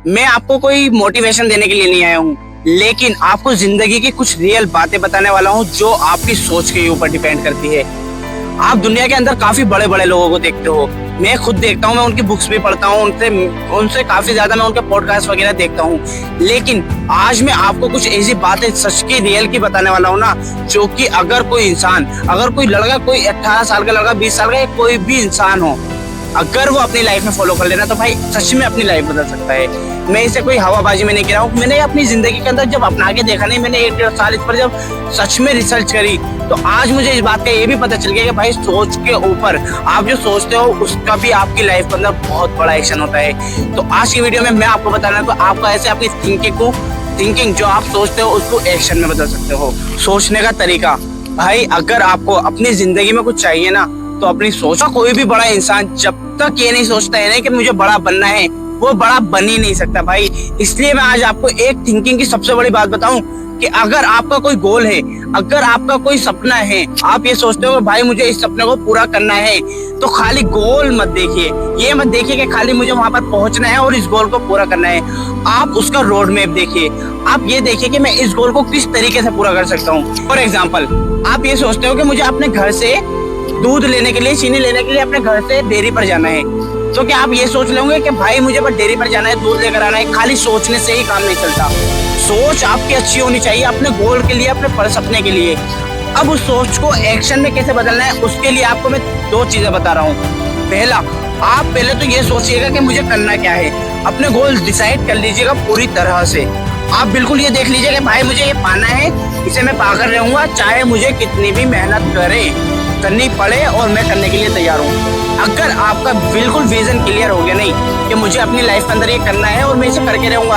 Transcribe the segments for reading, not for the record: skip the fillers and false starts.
मैं आपको कोई मोटिवेशन देने के लिए नहीं आया हूँ, लेकिन आपको जिंदगी की कुछ रियल बातें बताने वाला हूँ जो आपकी सोच के ऊपर डिपेंड करती है। आप दुनिया के अंदर काफी बड़े बड़े लोगों को देखते हो, मैं खुद देखता हूँ, मैं उनकी बुक्स भी पढ़ता हूँ, उनसे काफी ज्यादा मैं उनके पॉडकास्ट वगैरह देखता हूँ। लेकिन आज मैं आपको कुछ ऐसी बातें सच की रियल की बताने वाला हूँ ना, जो कि अगर कोई इंसान, अगर कोई लड़का, कोई 18 साल का लड़का, 20 साल का, कोई भी इंसान हो, अगर वो अपनी लाइफ में फॉलो कर लेना तो भाई सच में अपनी लाइफ बदल सकता है। मैं इसे कोई हवाबाजी में नहीं कह रहा हूँ, मैंने अपनी जिंदगी के अंदर जब अपना के देखा नहीं, मैंने 1-1.5 साल इस पर जब सच में रिसर्च करी तो आज मुझे इस बात का ये भी पता चल गया कि भाई सोच के ऊपर, आप जो सोचते हो उसका भी आपकी लाइफ के अंदर बहुत बड़ा एक्शन होता है। तो आज की वीडियो में मैं आपको बताना तो आपका ऐसे अपनी थिंकिंग जो आप सोचते हो उसको एक्शन में बदल सकते हो। सोचने का तरीका, भाई अगर आपको अपनी जिंदगी में कुछ चाहिए ना तो अपनी सोच, कोई भी बड़ा इंसान जब तक ये नहीं सोचता है ना कि मुझे बड़ा बनना है, वो बड़ा बन ही नहीं सकता भाई। इसलिए मैं आज आपको एक थिंकिंग की सबसे बड़ी बात बताऊं कि अगर आपका कोई गोल है, अगर आपका कोई सपना है, आप ये सोचते हो भाई मुझे इस सपने को पूरा करना है, तो खाली गोल मत देखिए, ये मत देखिए कि खाली मुझे वहां पर पहुंचना है और इस गोल को पूरा करना है। आप उसका रोड मैप देखिए, आप ये देखिए कि मैं इस गोल को किस तरीके से पूरा कर सकता हूँ। फॉर एग्जाम्पल, आप ये सोचते हो कि मुझे अपने घर से दूध लेने के लिए, चीनी लेने के लिए अपने घर से डेयरी पर जाना है, तो क्या आप ये सोच लेंगे कि भाई मुझे बस डेयरी पर जाना है, दूध लेकर आना है। खाली सोचने से ही काम नहीं चलता, सोच आपकी अच्छी होनी चाहिए अपने गोल के लिए, अपने सपने के लिए। अब उस सोच को एक्शन में कैसे बदलना है, उसके लिए आपको मैं 2 चीजें बता रहा हूँ। पहला, आप पहले तो ये सोचिएगा कि मुझे करना क्या है, अपने गोल डिसाइड कर लीजिएगा पूरी तरह से। आप बिल्कुल ये देख लीजिए कि भाई मुझे ये पाना है, इसे मैं पाकर रहूंगा, चाहे मुझे कितनी भी मेहनत करनी पड़े, और मैं करने के लिए तैयार हूँ। अगर आपका बिल्कुल विजन क्लियर हो गया नहीं कि मुझे अपनी लाइफ के अंदर ये करना है और मैं इसे करके रहूंगा,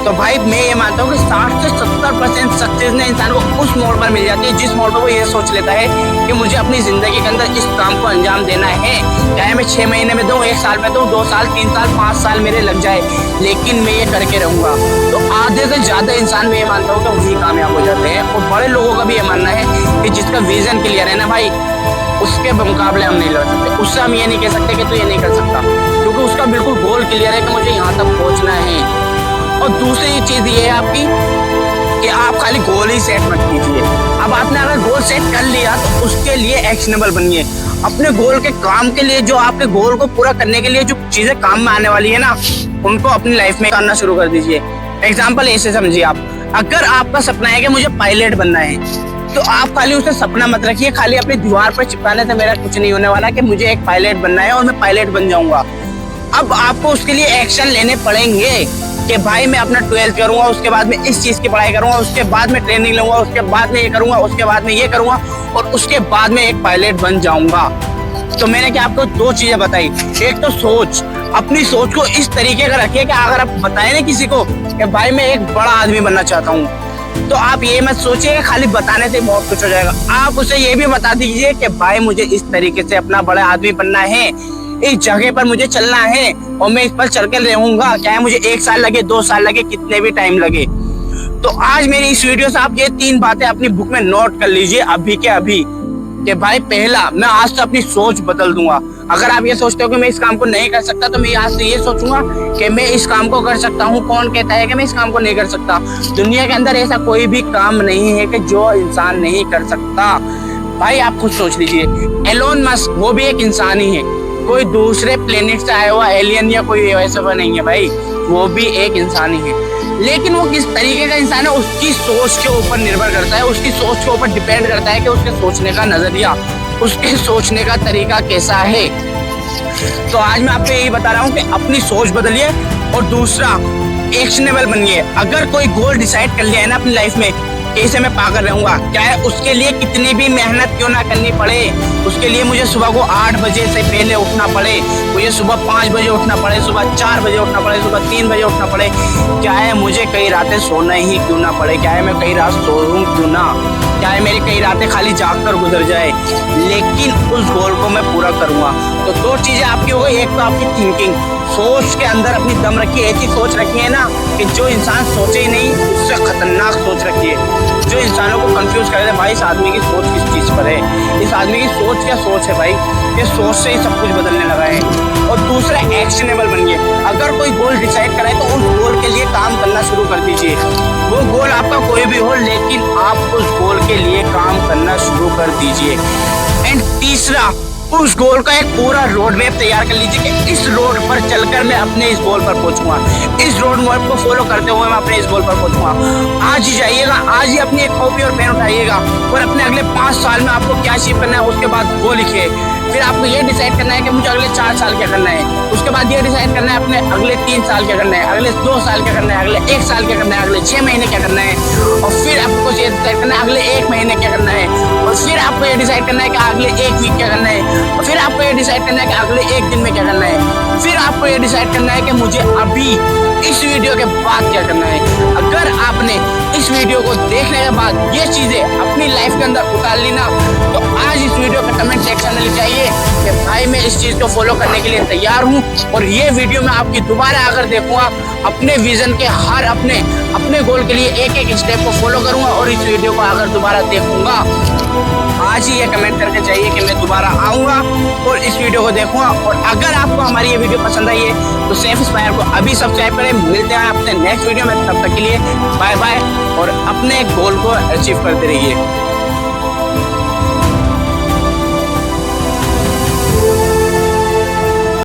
तो भाई मैं ये मानता हूँ कि 60 से 70% सक्सेस ने इंसान को उस मोड़ पर मिल जाती है जिस मोड़ पर वो ये सोच लेता है कि मुझे अपनी जिंदगी के अंदर इस काम को अंजाम देना है, चाहे मैं 6 महीने में दूं, 1 साल में दूं, 2 साल, 3 साल, 5 साल मेरे लग जाए, लेकिन मैं ये करके रहूंगा। तो आधे से ज्यादा इंसान मैं ये मानता हूँ कि वही कामयाब हो जाते हैं। और बड़े लोगों का भी ये मानना है कि जिसका विजन क्लियर है ना भाई, उसके मुकाबले हम नहीं लड़ सकते, उससे हम ये नहीं कह सकते कि तू ये नहीं कर सकता, क्योंकि उसका बिल्कुल गोल क्लियर है कि मुझे यहाँ तक पहुँचना है। और दूसरी चीज ये है आपकी कि आप खाली गोल ही सेट मत कीजिए। अब आपने अगर गोल सेट कर लिया तो उसके लिए एक्शनेबल बनिए। अपने गोल के काम के लिए, जो आपके गोल को पूरा करने के लिए जो चीजें काम में आने वाली है ना, उनको अपनी लाइफ में करना शुरू कर दीजिए। एग्जाम्पल ऐसे समझिए, आप अगर आपका सपना है कि मुझे पायलट बनना है, तो आप खाली उसे सपना मत रखिए, खाली अपनी दीवार पर चिपकाने से मेरा कुछ नहीं होने वाला कि मुझे एक पायलट बनना है और मैं पायलट बन जाऊंगा। अब आपको उसके लिए एक्शन लेने पड़ेंगे कि भाई मैं अपना 12th करूंगा, उसके बाद में इस चीज की पढ़ाई करूंगा, उसके बाद में ट्रेनिंग लूंगा, उसके बाद में ये करूंगा, उसके बाद में ये करूंगा, और उसके बाद में एक पायलट बन जाऊंगा। तो मैंने क्या आपको 2 चीजें बताई। एक तो सोच, अपनी सोच को इस तरीके का रखिए कि अगर आप बताए ना किसी को कि भाई मैं एक बड़ा आदमी बनना चाहता हूँ, तो आप ये मत सोचिए खाली बताने से बहुत कुछ हो जाएगा। आप उसे ये भी बता दीजिए कि भाई मुझे इस तरीके से अपना बड़ा आदमी बनना है, इस जगह पर मुझे चलना है और मैं इस पर चल कर रहूंगा, चाहे मुझे 1 साल लगे, 2 साल लगे, कितने भी टाइम लगे। तो आज मेरी इस वीडियो से आप ये 3 बातें अपनी बुक में नोट कर लीजिए अभी के अभी, कि भाई पहला, मैं आज से अपनी सोच बदल दूंगा। अगर आप ये सोचते हो कि मैं इस काम को नहीं कर सकता, तो मैं आज से ये सोचूंगा कि मैं इस काम को कर सकता हूँ। कौन कहता है कि मैं इस काम को नहीं कर सकता? दुनिया के अंदर ऐसा कोई भी काम नहीं है कि जो इंसान नहीं कर सकता। भाई आप खुद सोच लीजिए, एलोन मस्क, वो भी एक इंसान ही है, कोई दूसरे प्लेनेट से आया हुआ एलियन या कोई ऐसा नहीं है भाई, वो भी एक इंसान ही है। लेकिन वो किस तरीके का इंसान है उसकी सोच के ऊपर निर्भर करता है, उसकी सोच के ऊपर डिपेंड करता है कि उसके सोचने का नजरिया, उसके सोचने का तरीका कैसा है। तो आज मैं आपको यही बता रहा हूँ कि अपनी सोच बदलिए, और दूसरा एक्शनेबल बनिए। अगर कोई गोल डिसाइड कर लिया है ना अपनी लाइफ में, इसे मैं पाकर रहूंगा, चाहे उसके लिए कितनी भी मेहनत क्यों ना करनी पड़े, उसके लिए मुझे सुबह को 8 बजे से पहले उठना पड़े, मुझे सुबह 5 बजे उठना पड़े, सुबह 4 बजे उठना पड़े, सुबह 3 बजे उठना पड़े, चाहे मुझे कई रातें सोना ही क्यों ना पड़े, चाहे मैं कई रात सोऊं क्यों ना, चाहे मेरी कई रातें खाली जाग कर गुजर जाए, लेकिन उस गोल को मैं पूरा करूंगा। तो 2 चीजें आपकी हो गई। एक तो आपकी थिंकिंग, सोच के अंदर अपनी दम रखिए, ऐसी सोच रखिए ना कि जो इंसान सोचे ही नहीं उससे खतरनाक सोच रखिए, जो इंसानों को कंफ्यूज कर दे भाई इस आदमी की सोच किस चीज पर है, इस आदमी की सोच क्या सोच है भाई, ये सोच से ही सब कुछ बदलने लगा है। और दूसरा, एक्शनेबल बनिए। अगर कोई गोल डिसाइड कराए तो उस गोल शुरू कर दीजिए। वो गोल आपका कोई भी हो, लेकिन आप उस गोल के लिए काम करना शुरू कर दीजिए। एंड तीसरा, उस गोल का एक पूरा रोड मैप तैयार कर लीजिए कि इस रोड पर चलकर मैं अपने इस गोल पर पहुंचूंगा, इस रोड मैप को फॉलो करते हुए मैं अपने इस गोल पर पहुंचूंगा। आज ही जाइएगा, आज ही अपनी एक कॉपी और पेन उठाइएगा और अपने अगले 5 साल में आपको क्या अचीव करना है उसके बाद वो लिखिए। फिर आपको ये डिसाइड करना है कि मुझे अगले 4 साल क्या करना है, उसके बाद ये डिसाइड करना है अपने अगले 3 साल क्या करना है, अगले 2 साल क्या करना है, अगले 1 साल क्या करना है, अगले 6 महीने क्या करना है, और फिर आपको ये डिसाइड करना है अगले 1 महीने क्या करना है, और फिर आपको ये डिसाइड करना है कि अगले 1 वीक क्या करना है, और फिर आपको ये डिसाइड करना है कि अगले 1 दिन में क्या करना है, फिर आपको ये डिसाइड करना है कि मुझे अभी इस वीडियो के बाद क्या करना है। अगर आपने इस वीडियो को देखने के बाद ये चीजें अपनी लाइफ के अंदर उतार ली ना, तो आज इस वीडियो के कमेंट सेक्शन में लिखाइए कि भाई मैं इस चीज को फॉलो करने के लिए तैयार हूँ, और ये वीडियो मैं आपकी दोबारा आकर देखूंगा, अपने विजन के हर अपने गोल के लिए एक एक स्टेप को फॉलो करूंगा और इस वीडियो को आकर दोबारा देखूंगा। आज ही ये कमेंट करके चाहिए कि मैं दोबारा आऊंगा और इस वीडियो को देखूंगा। और अगर आपको हमारी ये वीडियो पसंद आई है तो सेफ इंस्पायर को अभी सब्सक्राइब करें। मिलते हैं अपने नेक्स्ट वीडियो में, तब तक के लिए बाय बाय और अपने गोल को अचीव करते रहिए।